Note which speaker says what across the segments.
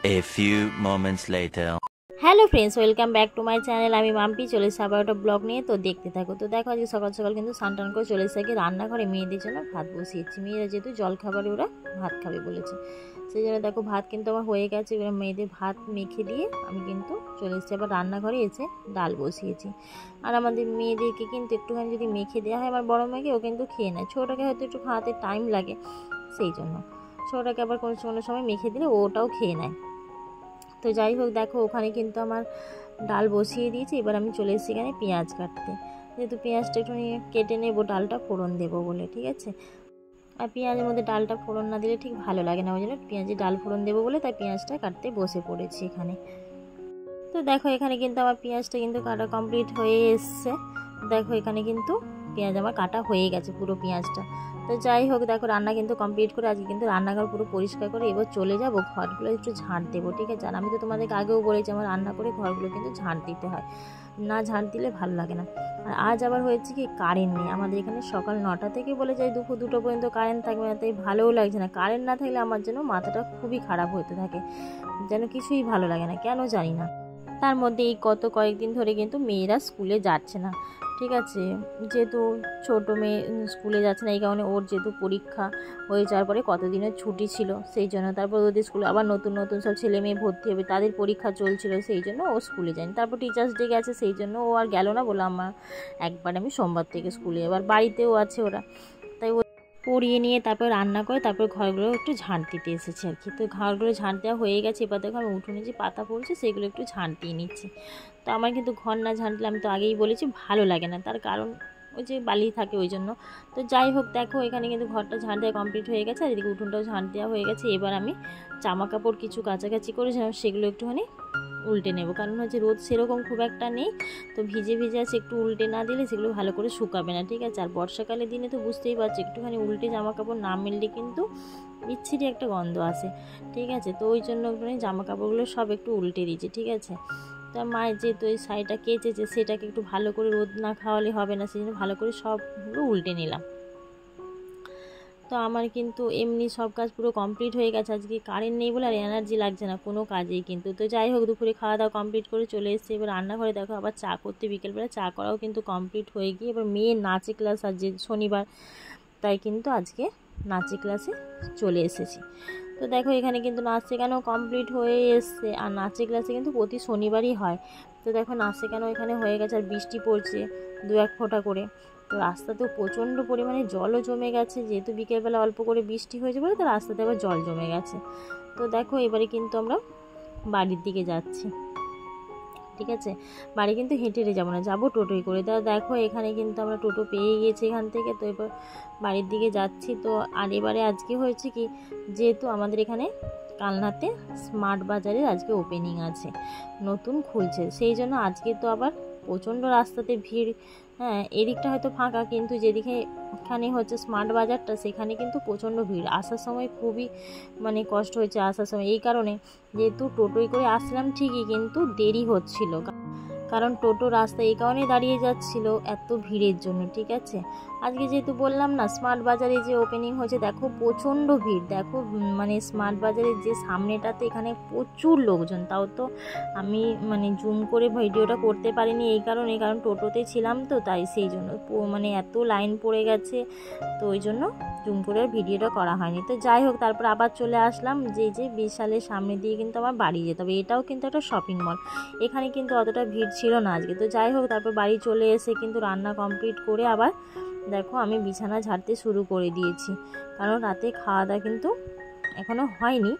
Speaker 1: A few moments later.
Speaker 2: Hello friends, welcome back to my channel. আমি মাম্পি চলে এসেছি আবার একটা ব্লগ নিয়ে। তো দেখতে থাকো। তো দেখো আজকে সকাল সকাল কিন্তু স্নান টান করে চলে এসেছি রান্নাঘরে। মেয়েদের জন্য ভাত বসিয়েছি। মেয়েরা যেহেতু জল খাবারে ওরা ভাত খাবে বলেছে, সেই জন্য দেখো ভাত কিন্তু আমার হয়ে গেছে। এবার মেয়েদের ভাত মেখে দিয়ে আমি কিন্তু চলে এসেছি আবার রান্নাঘরে, এসে ডাল বসিয়েছি। আর আমাদের মেয়েদেরকে কিন্তু একটুখানি যদি মেখে দেওয়া হয়, আমার বড় মেয়েকে ও কিন্তু খেয়ে নেয়, ছোটোটাকে হয়তো একটু খাওয়াতে টাইম লাগে, সেই জন্য ছোটোটাকে আবার কোনো কোনো সময় মেখে দিলে ওটাও খেয়ে নেয়। তো যাই হোক, দেখো ওখানে কিন্তু আমার ডাল বসিয়ে দিয়েছি। এবার আমি চলে এসেছি এখানে পেঁয়াজ কাটতে, যেহেতু পেঁয়াজটা একটু কেটে নেবো ডালটা ফোড়ন দেবো বলে, ঠিক আছে। আর পেঁয়াজের মধ্যে ডালটা ফোড়ন না দিলে ঠিক ভালো লাগে না, ওই জন্য পেঁয়াজে ডাল ফোড়ন দেবো বলে তাই পেঁয়াজটা কাটতে বসে পড়েছি এখানে। তো দেখো এখানে কিন্তু আমার পেঁয়াজটা কিন্তু কাটা কমপ্লিট হয়ে এসছে। দেখো এখানে কিন্তু পেঁয়াজ আমার কাটা হয়ে গেছে, পুরো পেঁয়াজটা। তো যাই হোক, দেখো রান্না কিন্তু কমপ্লিট করে আজকে কিন্তু রান্নাঘর পুরো পরিষ্কার করে এবার চলে যাবো ঘরগুলো একটু ঝাঁট দেবো, ঠিক আছে। আর আমি তো তোমাদেরকে আগেও বলেছি আমার রান্না করে ঘরগুলো কিন্তু ঝাঁট দিতে হয়, না ঝাঁট দিলে ভালো লাগে না। আর আজ আবার হয়েছে কি, কারেন্ট নেই আমাদের এখানে। সকাল 9টা থেকে বলে যায় দুপুর 2টো পর্যন্ত কারেন্ট থাকবে না, তাই ভালোও লাগছে না। কারেন্ট না থাকলে আমার যেন মাথাটা খুবই খারাপ হতে থাকে, যেন কিছুই ভালো লাগে না, কেন জানি না। তার মধ্যে এই কয়েকদিন ধরে কিন্তু মেয়েরা স্কুলে যাচ্ছে না, ঠিক আছে। যেহেতু ছোটো মেয়ে স্কুলে যাচ্ছে না, এই কারণে ওর যেহেতু পরীক্ষা হয়ে যাওয়ার পরে কতদিনের ছুটি ছিল, সেই জন্য তারপর ওদের স্কুলে আবার নতুন নতুন সব ছেলে মেয়ে ভর্তি হবে, তাদের পরীক্ষা চলছিল, সেই জন্য ও স্কুলে যায়নি। তারপর টিচার্স ডে গেছে, সেই জন্য ও আর গেল না, বলে আমার একবার আমি সোমবার থেকে স্কুলে, এবার বাড়িতেও আছে ওরা, তাই পরিয়ে নিয়ে তারপর রান্না করে তারপর ঘরগুলো একটু ঝাঁট দিতে এসেছি আর কি। তো ঘরগুলো ঝাঁট দেওয়া হয়ে গেছে। এবার দেখো আমি উঠোনে যে পাতা পড়ছে সেগুলো একটু ঝাঁট দিয়ে নিচ্ছি। তো আমার কিন্তু ঘর না ঝাঁটলে, আমি তো আগেই বলেছি, ভালো লাগে না, তার কারণ ওই যে বালি থাকে ওই জন্য। তো যাই হোক, দেখো এখানে কিন্তু ঘরটা ঝাঁট দেওয়া কমপ্লিট হয়ে গেছে, আর এদিকে উঠোনটাও ঝাঁট দেওয়া হয়ে গেছে। এবার আমি জামা কাপড় কিছু কাচাকাচি করেছিলাম, সেগুলো একটুখানি উল্টে নেব, কারণ হচ্ছে রোদ সেরকম খুব একটা নেই, তো ভিজে ভিজে আছে, একটু উল্টে না দিলে সেগুলো ভালো করে শুকাবে না, ঠিক আছে। আর বর্ষাকালের দিনে তো বুঝতেই পারছি, একটুখানি উল্টে জামা কাপড় না মেললে কিন্তু বিচ্ছিরি একটা গন্ধ আসে, ঠিক আছে। তো ওই জন্য একটুখানি জামা কাপড়গুলো সব একটু উল্টে দিয়েছি, ঠিক আছে। তো মায়ের যেহেতু ওই শাড়িটা কেচেছে, সেটাকে একটু ভালো করে রোদ না খাওয়ালে হবে না, সেই জন্য ভালো করে সবগুলো উল্টে নিলাম। তো আমার কিন্তু এমনি সব কাজ পুরো কমপ্লিট হয়ে গেছে। আজকে কারেন্ট নেই বলে আর এনার্জি লাগছে না কোনো কাজেই কিন্তু। তো যাই হোক, দুপুরে খাওয়া দাওয়া কমপ্লিট করে চলে এসেছি এবার রান্নাঘরে। দেখো আবার চা করতে, বিকেলবেলা চা করাও কিন্তু কমপ্লিট হয়ে গিয়ে এবার মেয়ের নাচে ক্লাস, আর যে শনিবার, তাই কিন্তু আজকে নাচে ক্লাসে চলে এসেছি। তো দেখো এখানে কিন্তু নাচ শেখানো কমপ্লিট হয়ে এসছে, আর নাচে ক্লাসে কিন্তু প্রতি শনিবারই হয়। তো দেখো নাচ শেখানো এখানে হয়ে গেছে, আর বৃষ্টি পড়ছে 2-1 ফোঁটা করে। তো রাস্তাতেও প্রচণ্ড পরিমাণে জলও জমে গেছে, যেহেতু বিকেলবেলা অল্প করে বৃষ্টি হয়েছে বলে তো রাস্তাতে আবার জল জমে গেছে। তো দেখো এবারে কিন্তু আমরা বাড়ির দিকে যাচ্ছি, ঠিক আছে। বাড়ি কিন্তু হেঁটে হেঁটে যাবো না, যাবো টোটোই করে। তা দেখো এখানে কিন্তু আমরা টোটো পেয়ে গেছি এখান থেকে। তো এবার বাড়ির দিকে যাচ্ছি। তো আর এবারে আজকে হয়েছে কি, যেহেতু আমাদের এখানে কালনাতে স্মার্ট বাজারের আজকে ওপেনিং আছে, নতুন খুলছে, সেই জন্য আজকে তো আবার প্রচণ্ড রাস্তাতে ভিড়। হ্যাঁ, এদিকটা হয়তো ফাঁকা, কিন্তু যেদিকে এখানে হচ্ছে স্মার্ট বাজারটা, সেখানে কিন্তু প্রচণ্ড ভিড়। আসার সময় খুবই কষ্ট হয়েছে আসার সময়, এই কারণে যেহেতু টোটোয় করে আসলাম ঠিকই, কিন্তু দেরি হচ্ছিল, কারণ টোটো রাস্তায় এই কারণেই দাঁড়িয়ে যাচ্ছিল এত ভিড়ের জন্য, ঠিক আছে। আজকে যেহেতু বললাম না স্মার্ট বাজারে যে ওপেনিং হয়েছে, দেখো প্রচণ্ড ভিড়। দেখো স্মার্ট বাজারের যে সামনেটাতে এখানে প্রচুর লোকজন, তাও তো আমি জুম করে ভিডিওটা করতে পারিনি, কারণ টোটোতে ছিলাম তো, তাই সেই জন্য এত লাইন পড়ে গেছে, তো ওই জন্য জুম করে ভিডিওটা করা হয়নি। তো যাই হোক, তারপর আবার চলে আসলাম যে বিশালের সামনে দিয়ে কিন্তু আমার বাড়ি যেতে হবে। এটাও কিন্তু একটা শপিং মল, এখানে কিন্তু অতটা ভিড় ছিল না আজকে। তো যাই হোক, তারপর বাড়ি চলে এসে কিন্তু রান্না কমপ্লিট করে আবার দেখো আমি বিছানা ঝাড়তে শুরু করে দিয়েছি, কারণ রাতে খাওয়া দাওয়া কিন্তু এখনও হয়নি,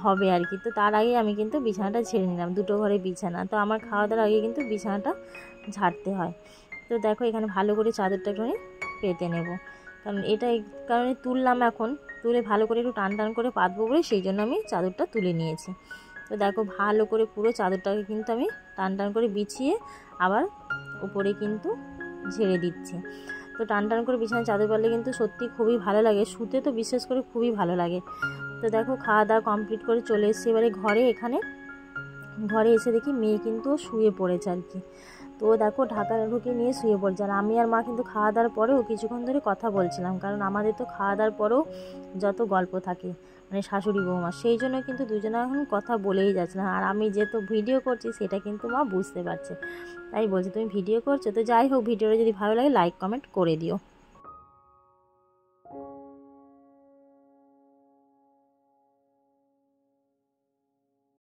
Speaker 2: হবে আর কি। তো তার আগে আমি কিন্তু বিছানাটা ঝেড়ে নিলাম, 2টো ঘরে বিছানা, তো আমার খাওয়া দাওয়ার আগে কিন্তু বিছানাটা ঝাড়তে হয়। তো দেখো এখানে ভালো করে চাদরটা একটু পেতে নেব, কারণ এটা এই কারণে তুললাম, এখন তুলে ভালো করে একটু টান টান করে পাতবো বলে, সেই জন্য আমি চাদরটা তুলে নিয়েছি। তো দেখো ভালো করে পুরো চাদরটাকে কিন্তু আমি টান টান করে বিছিয়ে আবার উপরে কিন্তু ঝেড়ে দিচ্ছি। তো টান টান করে বিছানায় চাদর পারলে কিন্তু সত্যি খুবই ভালো লাগে, শুতে তো বিশেষ করে খুবই ভালো লাগে। তো দেখো খাওয়া দাওয়া কমপ্লিট করে চলে এসেছি এবারে ঘরে। ঘরে এসে দেখি মেয়ে কিন্তু শুয়ে পড়েছে আর কি। তো তো ও দেখো ঢাকা ঢুকিয়ে নিয়ে শুয়ে পড়ছে। আর আমি আর মা কিন্তু খাওয়া দাওয়ার পরেও কিছুক্ষণ ধরে কথা বলছিলাম, কারণ আমাদের তো খাওয়া দাওয়ার পরেও যত গল্প থাকে মানে শাশুড়ি বৌমা, সেই জন্য কিন্তু দুজনে এখন কথা বলেই যাচ্ছিলাম। আর আমি যেহেতু ভিডিও করছি সেটা কিন্তু মা বুঝতে পারছে, তাই বলছে তুমি ভিডিও করছো। তো যাই হোক, ভিডিওটা যদি ভালো লাগে লাইক কমেন্ট করে দিও।